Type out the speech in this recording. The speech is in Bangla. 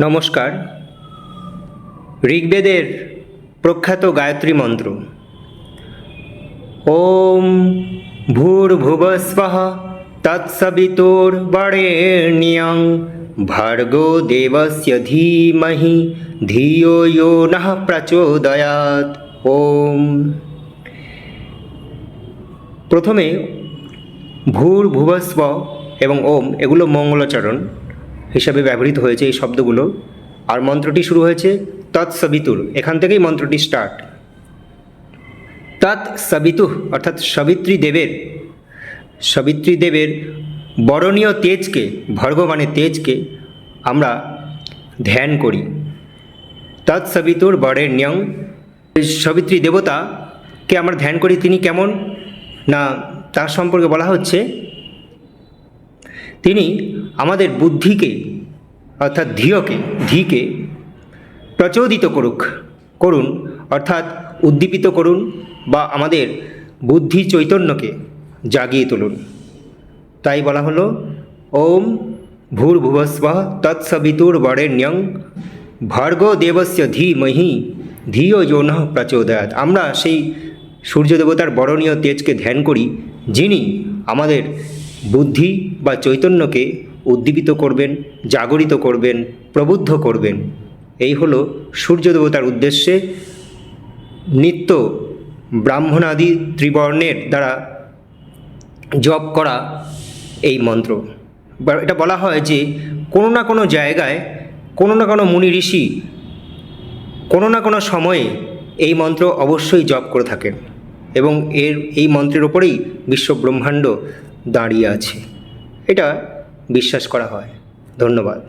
নমস্কার। ঋগ্বেদের প্রখ্যাত গায়ত্রী মন্ত্র ওম ভূর্ভুবস্বঃ তৎসবিতুর্বরেণ্যং ভর্গো দেবস্য ধীমহি ধিয়ো यो নঃ প্রচোদয়াৎ। ওম। প্রথমে ভূর্ভুবস্ব এবং ওম এগুলো মঙ্গলাচরণ হিসাবে ব্যবহৃত হয়েছে এই শব্দগুলো। আর মন্ত্রটি শুরু হয়েছে তৎসবিতুর, এখান থেকেই মন্ত্রটি স্টার্ট। তৎসবিতুঃ অর্থাৎ সবিত্রী দেবের বরণীয় তেজকে, ভর্গ মানে তেজকে আমরা ধ্যান করি। তৎসবিতুর বরেণ্যং, সবিত্রী দেবতাকে আমরা ধ্যান করি। তিনি কেমন না, তার সম্পর্কে বলা হচ্ছে তিনি আমাদের বুদ্ধিকে অর্থাৎ ধীকে প্রচোদিত করুন অর্থাৎ উদ্দীপিত করুন বা আমাদের বুদ্ধি চৈতন্যকে জাগিয়ে তুলুন। তাই বলা হলো ওম ভূর্ভুবস্বঃ তৎসবিতুর্বরেণ্যং ভর্গো দেবস্য ধীমহি ধিয়ো यो নঃ প্রচোদয়াৎ। আমরা সেই সূর্য দেবতার বরণীয় তেজকে ধ্যান করি, যিনি আমাদের বুদ্ধি বা চৈতন্যকে উদ্দীপিত করবেন, জাগরিত করবেন, প্রবুদ্ধ করবেন। এই হলো সূর্য দেবতার উদ্দেশ্যে নিত্য ব্রাহ্মণাদি ত্রিবর্ণের দ্বারা জপ করা এই মন্ত্র। এটা বলা হয় যে কোনো না কোনো জায়গায় কোনো না কোনো মুনি ঋষি কোনো না কোনো সময়ে এই মন্ত্র অবশ্যই জপ করে থাকেন এবং এই মন্ত্রের ওপরেই বিশ্ব ব্রহ্মাণ্ড দাঁড়িয়ে আছে, এটা বিশ্বাস করা হয়। ধন্যবাদ।